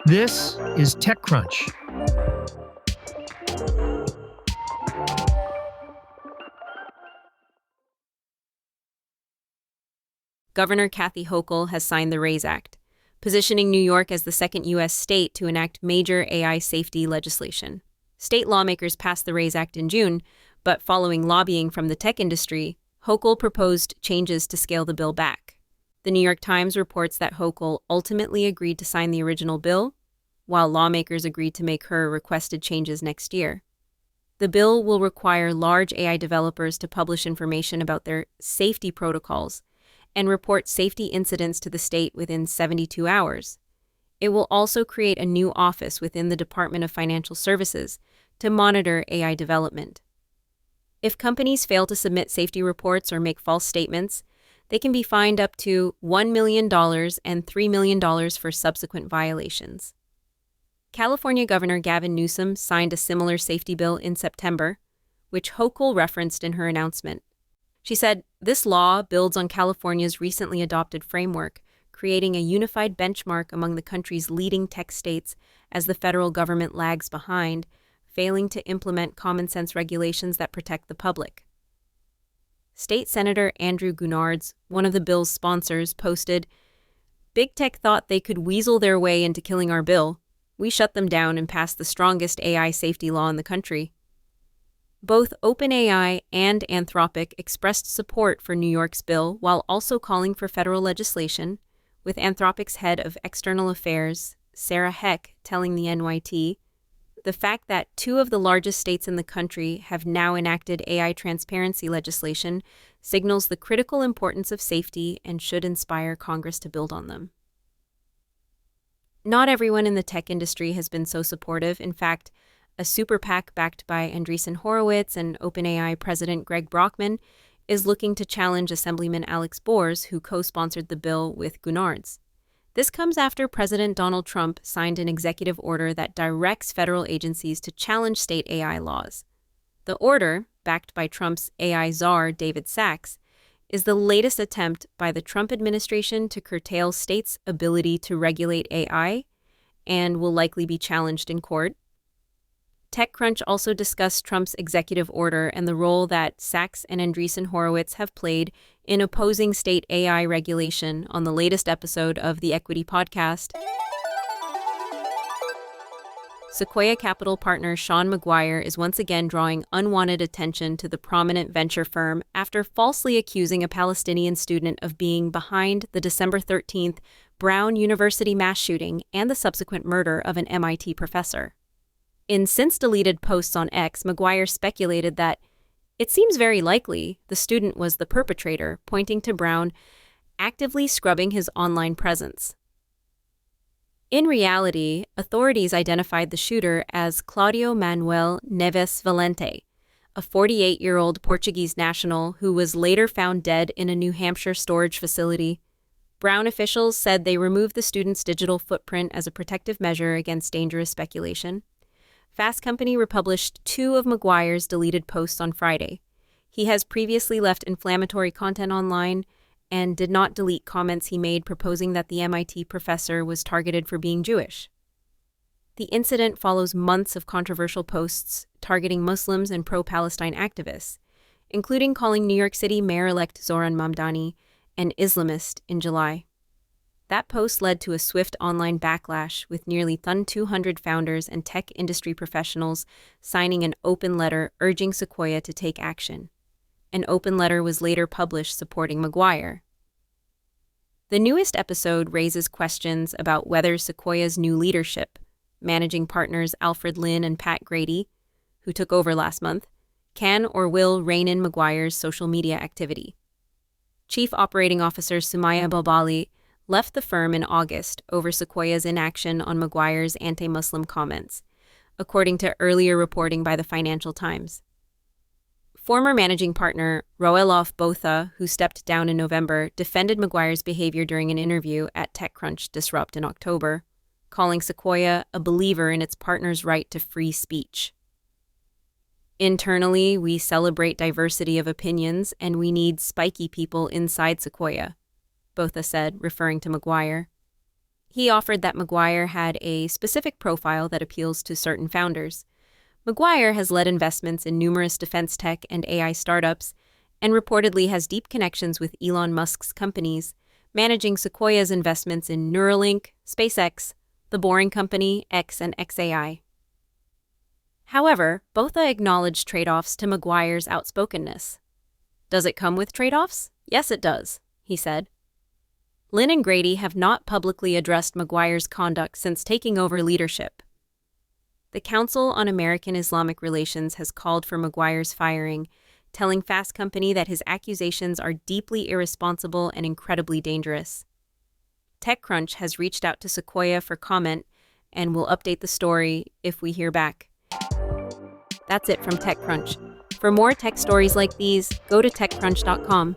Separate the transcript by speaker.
Speaker 1: This is TechCrunch.
Speaker 2: Governor Kathy Hochul has signed the RAISE Act, positioning New York as the second U.S. state to enact major AI safety legislation. State lawmakers passed the RAISE Act in June, but following lobbying from the tech industry, Hochul proposed changes to scale the bill back. The New York Times reports that Hochul ultimately agreed to sign the original bill, while lawmakers agreed to make her requested changes next year. The bill will require large AI developers to publish information about their safety protocols and report safety incidents to the state within 72 hours. It will also create a new office within the Department of Financial Services to monitor AI development. If companies fail to submit safety reports or make false statements, they can be fined up to $1 million and $3 million for subsequent violations. California Governor Gavin Newsom signed a similar safety bill in September, which Hochul referenced in her announcement. She said, "This law builds on California's recently adopted framework, creating a unified benchmark among the country's leading tech states as the federal government lags behind, failing to implement common-sense regulations that protect the public." State Senator Andrew Gounards, one of the bill's sponsors, posted, "Big tech thought they could weasel their way into killing our bill. We shut them down and passed the strongest AI safety law in the country." Both OpenAI and Anthropic expressed support for New York's bill while also calling for federal legislation, with Anthropic's head of external affairs, Sarah Heck, telling the NYT, "The fact that two of the largest states in the country have now enacted AI transparency legislation signals the critical importance of safety and should inspire Congress to build on them." Not everyone in the tech industry has been so supportive. In fact, a super PAC backed by Andreessen Horowitz and OpenAI President Greg Brockman is looking to challenge Assemblyman Alex Bors, who co-sponsored the bill with Gounards. This comes after President Donald Trump signed an executive order that directs federal agencies to challenge state AI laws. The order, backed by Trump's AI czar David Sachs, is the latest attempt by the Trump administration to curtail states' ability to regulate AI and will likely be challenged in court. TechCrunch also discussed Trump's executive order and the role that Sachs and Andreessen Horowitz have played in opposing state AI regulation on the latest episode of the Equity Podcast. Sequoia capital partner Sean McGuire is once again drawing unwanted attention to the prominent venture firm after falsely accusing a Palestinian student of being behind the December 13th Brown University mass shooting and the subsequent murder of an MIT professor. In since-deleted posts on X, McGuire speculated that it seems very likely the student was the perpetrator, pointing to Brown actively scrubbing his online presence. In reality, authorities identified the shooter as Claudio Manuel Neves Valente, a 48-year-old Portuguese national who was later found dead in a New Hampshire storage facility. Brown officials said they removed the student's digital footprint as a protective measure against dangerous speculation. Fast Company republished two of McGuire's deleted posts on Friday. He has previously left inflammatory content online and did not delete comments he made proposing that the MIT professor was targeted for being Jewish. The incident follows months of controversial posts targeting Muslims and pro-Palestine activists, including calling New York City Mayor-elect Zohran Mamdani an Islamist in July. That post led to a swift online backlash, with nearly 200 founders and tech industry professionals signing an open letter urging Sequoia to take action. An open letter was later published supporting McGuire. The newest episode raises questions about whether Sequoia's new leadership, managing partners Alfred Lin and Pat Grady, who took over last month, can or will rein in McGuire's social media activity. Chief Operating Officer Sumaya Balbali left the firm in August over Sequoia's inaction on McGuire's anti-Muslim comments, according to earlier reporting by the Financial Times. Former managing partner Roelof Botha, who stepped down in November, defended McGuire's behavior during an interview at TechCrunch Disrupt in October, calling Sequoia a believer in its partner's right to free speech. "Internally, we celebrate diversity of opinions, and we need spiky people inside Sequoia," Botha said, referring to McGuire. He offered that Maguire had a specific profile that appeals to certain founders. Maguire has led investments in numerous defense tech and AI startups, and reportedly has deep connections with Elon Musk's companies, managing Sequoia's investments in Neuralink, SpaceX, The Boring Company, X, and XAI. However, both acknowledged trade-offs to Maguire's outspokenness. Does it come with trade-offs? Yes, it does, he said. Lynn and Grady have not publicly addressed Maguire's conduct since taking over leadership. The Council on American Islamic Relations has called for Maguire's firing, telling Fast Company that his accusations are deeply irresponsible and incredibly dangerous. TechCrunch has reached out to Sequoia for comment and will update the story if we hear back. That's it from TechCrunch. For more tech stories like these, go to TechCrunch.com.